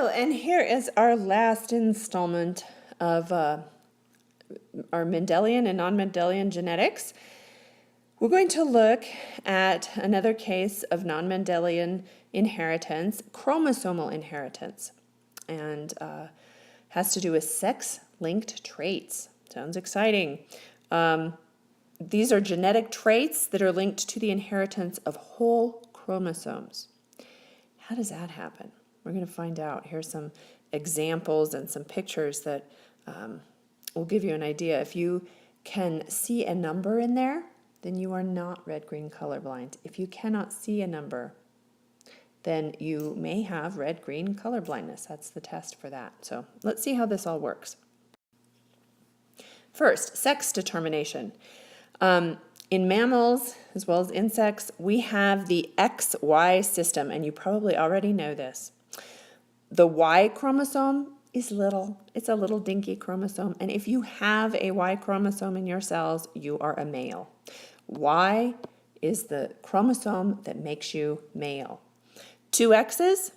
Hello, and here is our last installment of our Mendelian and non-Mendelian genetics. We're going to look at another case of non-Mendelian inheritance, chromosomal inheritance, and has to do with sex-linked traits. Sounds exciting. These are genetic traits that are linked to the inheritance of whole chromosomes. How does that happen? We're going to find out. Here's some examples and some pictures that will give you an idea. If you can see a number in there, then you are not red-green colorblind. If you cannot see a number, then you may have red-green colorblindness. That's the test for that. So let's see how this all works. First, sex determination. In mammals, as well as insects, we have the XY system, and you probably already know this. The Y chromosome is little. It's a little dinky chromosome, and if you have a Y chromosome in your cells, you are a male. Y is the chromosome that makes you male. 2 X's,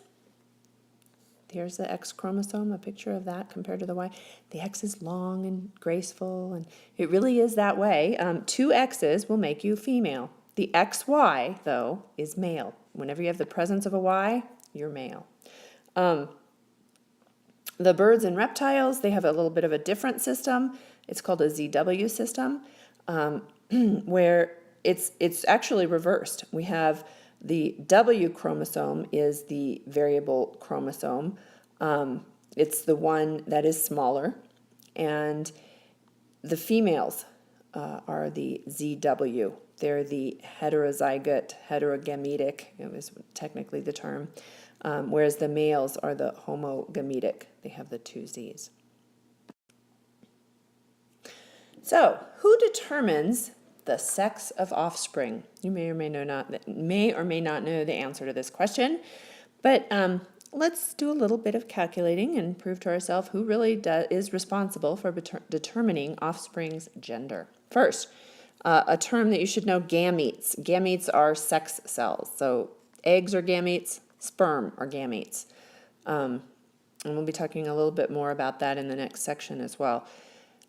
here's the X chromosome, a picture of that compared to the Y. The X is long and graceful, and it really is that way. 2 X's will make you female. The XY, though, is male. Whenever you have the presence of a Y, you're male. The birds and reptiles, they have a little bit of a different system. It's called a ZW system, where it's actually reversed. We have the W chromosome is the variable chromosome. It's the one that is smaller, and the females are the ZW. They're the heterozygote, heterogametic, it was technically the term, whereas the males are the homogametic. They have the 2 Z's. So, who determines the sex of offspring? You may or may not know the answer to this question, but let's do a little bit of calculating and prove to ourselves who really is responsible for determining offspring's gender. First, a term that you should know, gametes. Gametes are sex cells. So eggs are gametes, sperm are gametes. And we'll be talking a little bit more about that in the next section as well.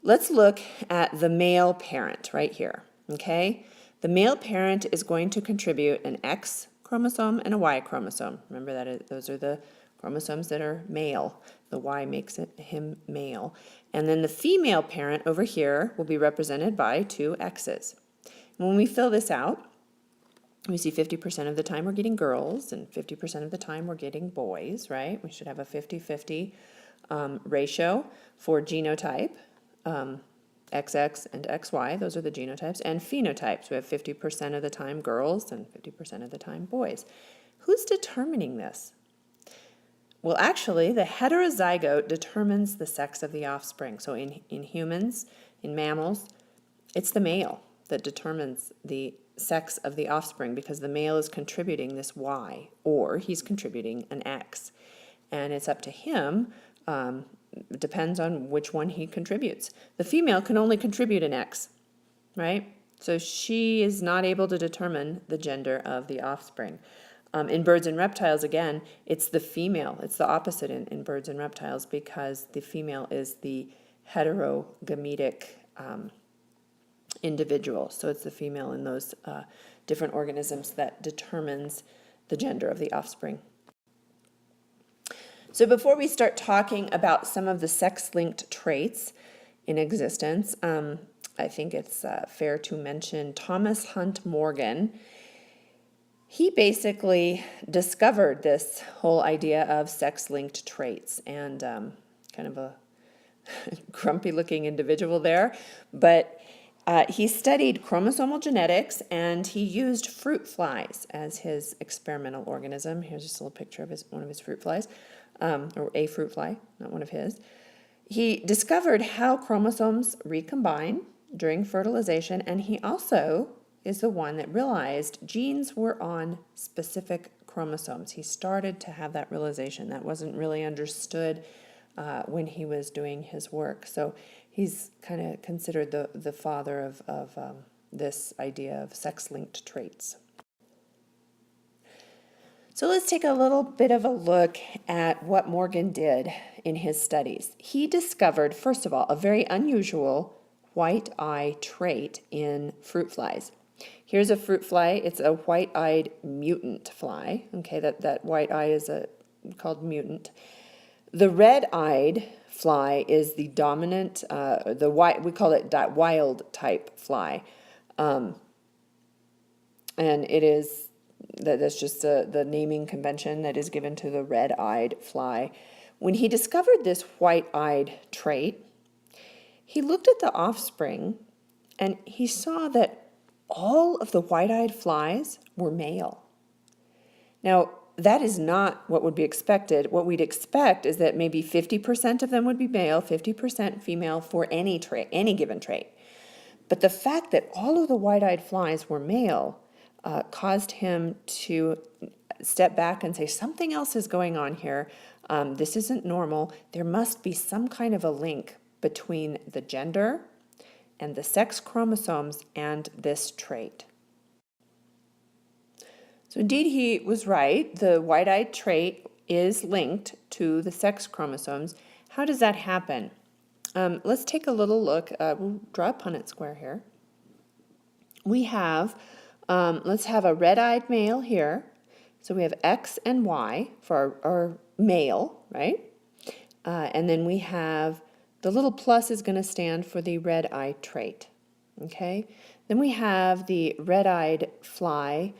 Let's look at the male parent right here, okay? The male parent is going to contribute an X chromosome and a Y chromosome. Remember that those are the chromosomes that are male. The Y makes him male. And then the female parent over here will be represented by 2 X's. When we fill this out, we see 50% of the time we're getting girls and 50% of the time we're getting boys, right? We should have a 50-50 ratio for genotype, XX and XY, those are the genotypes, and phenotypes. We have 50% of the time girls and 50% of the time boys. Who's determining this? Well, actually, the heterozygote determines the sex of the offspring. So in humans, in mammals, it's the male that determines the sex of the offspring because the male is contributing this Y, or he's contributing an X. And it's up to him, it depends on which one he contributes. The female can only contribute an X, right? So she is not able to determine the gender of the offspring. In birds and reptiles, again, it's the female. It's the opposite in birds and reptiles because the female is the heterogametic individual. So it's the female in those different organisms that determines the gender of the offspring. So before we start talking about some of the sex-linked traits in existence, I think it's fair to mention Thomas Hunt Morgan. He basically discovered this whole idea of sex-linked traits, and kind of a grumpy-looking individual there, but he studied chromosomal genetics, and he used fruit flies as his experimental organism. Here's just a little picture of one of his fruit flies, or a fruit fly, not one of his. He discovered how chromosomes recombine during fertilization, and he also is the one that realized genes were on specific chromosomes. He started to have that realization. That wasn't really understood when he was doing his work. So he's kind of considered the father of this idea of sex-linked traits. So let's take a little bit of a look at what Morgan did in his studies. He discovered, first of all, a very unusual white eye trait in fruit flies. Here's a fruit fly. It's a white-eyed mutant fly. Okay, that white eye is called mutant. The red-eyed fly is the dominant, we call it wild type fly. And it is, that's just the naming convention that is given to the red-eyed fly. When he discovered this white-eyed trait, he looked at the offspring and he saw that all of the white-eyed flies were male. Now, that is not what would be expected. What we'd expect is that maybe 50% of them would be male, 50% female for any trait, any given trait. But the fact that all of the white-eyed flies were male caused him to step back and say, something else is going on here. This isn't normal. There must be some kind of a link between the gender and the sex chromosomes and this trait. So indeed, he was right. The white-eyed trait is linked to the sex chromosomes. How does that happen? Let's take a little look. We'll draw a Punnett square here. We have, let's have a red-eyed male here. So we have X and Y for our male, right? And then we have, the little plus is going to stand for the red-eyed trait, okay? Then we have the red-eyed fly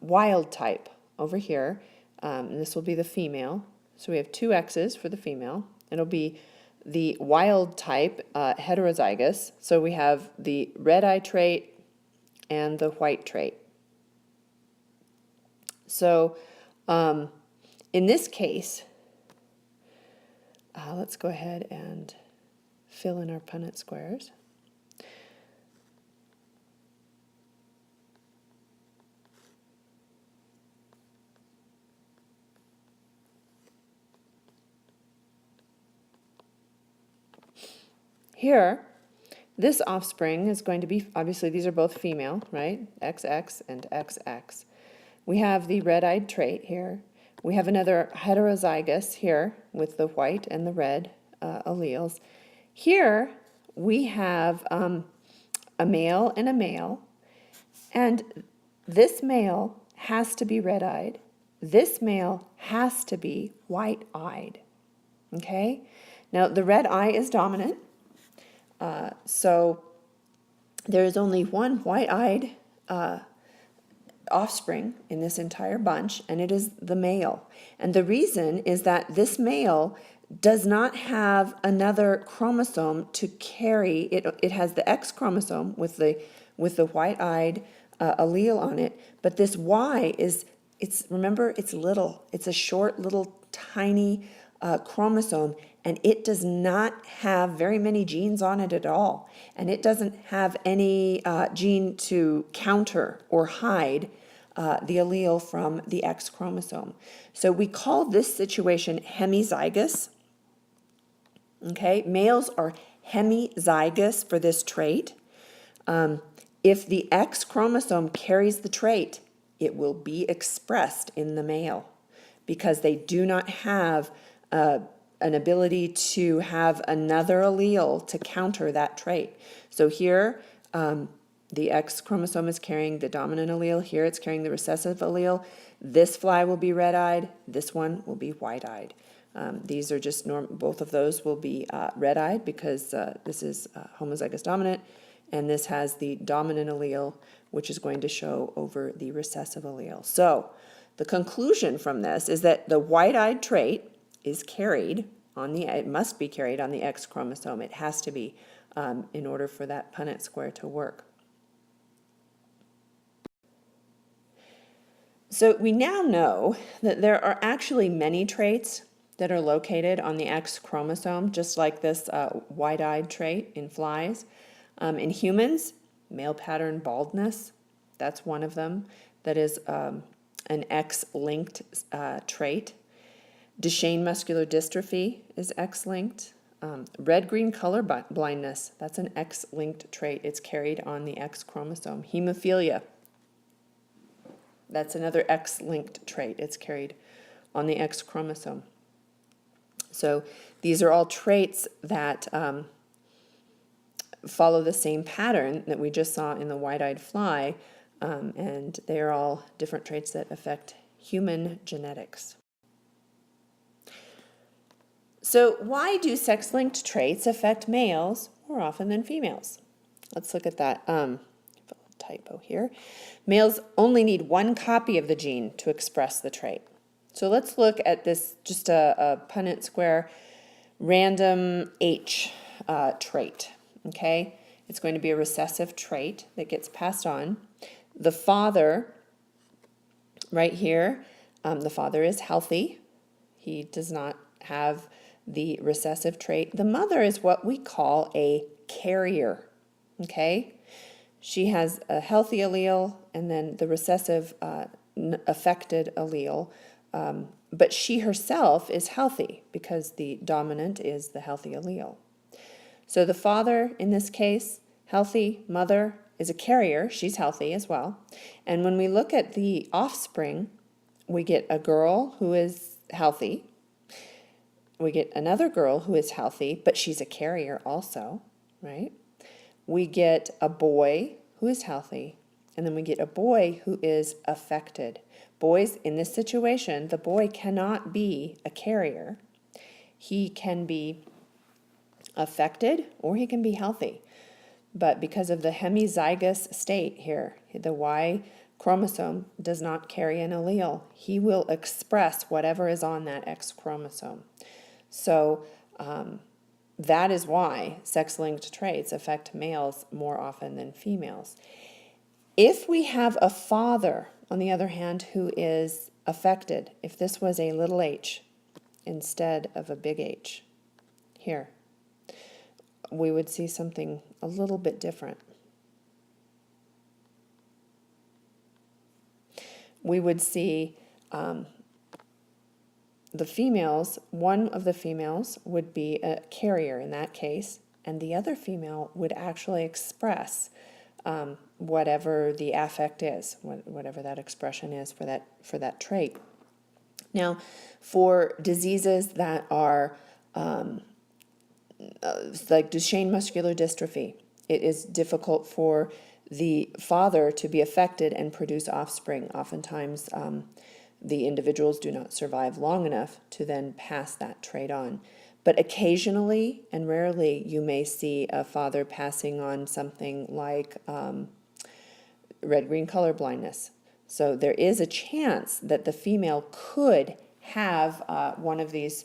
wild type over here. And this will be the female. So we have two X's for the female. It'll be the wild type heterozygous. So we have the red-eye trait and the white trait. So in this case, let's go ahead and fill in our Punnett squares. Here, this offspring is going to be, obviously these are both female, right? XX and XX. We have the red-eyed trait here. We have another heterozygous here with the white and the red alleles. Here we have a male and a male, and this male has to be red-eyed. This male has to be white-eyed, okay? Now the red eye is dominant, so there is only one white-eyed offspring in this entire bunch, and it is the male. And the reason is that this male does not have another chromosome to carry. It has the X chromosome with the white-eyed allele on it, but this Y remember, it's little. It's a short, little, tiny chromosome, and it does not have very many genes on it at all. And it doesn't have any gene to counter or hide the allele from the X chromosome. So we call this situation hemizygous. Okay, males are hemizygous for this trait. If the X chromosome carries the trait, it will be expressed in the male because they do not have an ability to have another allele to counter that trait. So here, the X chromosome is carrying the dominant allele. Here it's carrying the recessive allele. This fly will be red-eyed. This one will be white-eyed. These are just both of those will be red-eyed because this is homozygous dominant, and this has the dominant allele, which is going to show over the recessive allele. So the conclusion from this is that the white-eyed trait is carried on it must be carried on the X chromosome. It has to be in order for that Punnett square to work. So we now know that there are actually many traits that are located on the X chromosome, just like this white-eyed trait in flies. In humans, male pattern baldness, that's one of them. That is an X-linked trait. Duchenne muscular dystrophy is X-linked. Red-green color blindness, that's an X-linked trait. It's carried on the X chromosome. Hemophilia. That's another X-linked trait. It's carried on the X chromosome. So these are all traits that follow the same pattern that we just saw in the white-eyed fly, and they are all different traits that affect human genetics. So why do sex-linked traits affect males more often than females? Let's look at that. Typo here. Males only need one copy of the gene to express the trait. So let's look at this, just a Punnett square random H trait, okay? It's going to be a recessive trait that gets passed on. The father, right here, the father is healthy. He does not have the recessive trait. The mother is what we call a carrier, okay? She has a healthy allele and then the recessive affected allele, but she herself is healthy because the dominant is the healthy allele. So the father, in this case, healthy, mother is a carrier, she's healthy as well. And when we look at the offspring, we get a girl who is healthy. We get another girl who is healthy, but she's a carrier also, right? We get a boy who is healthy, and then we get a boy who is affected. Boys, in this situation, the boy cannot be a carrier. He can be affected or he can be healthy. But because of the hemizygous state here, the Y chromosome does not carry an allele. He will express whatever is on that X chromosome. So that is why sex-linked traits affect males more often than females. If we have a father, on the other hand, who is affected, if this was a little h instead of a big H here, we would see something a little bit different. We would see the females, one of the females would be a carrier in that case, and the other female would actually express whatever the affect is, whatever that expression is for that trait. Now, for diseases that are like Duchenne muscular dystrophy, it is difficult for the father to be affected and produce offspring. Oftentimes, the individuals do not survive long enough to then pass that trait on. But occasionally and rarely, you may see a father passing on something like red-green color blindness. So there is a chance that the female could have one of these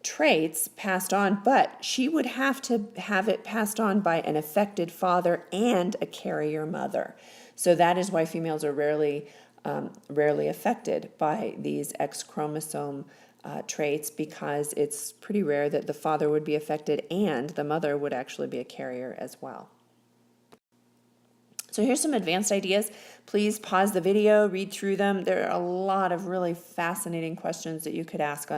traits passed on, but she would have to have it passed on by an affected father and a carrier mother. So that is why females are rarely affected by these X chromosome traits, because it's pretty rare that the father would be affected and the mother would actually be a carrier as well. So here's some advanced ideas. Please pause the video, read through them. There are a lot of really fascinating questions that you could ask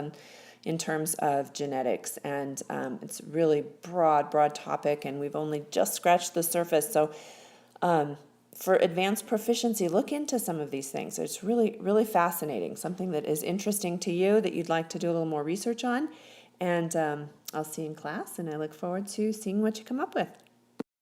in terms of genetics, and it's a really broad topic, and we've only just scratched the surface. So for advanced proficiency, look into some of these things. It's really fascinating, something that is interesting to you that you'd like to do a little more research on. And I'll see you in class, and I look forward to seeing what you come up with.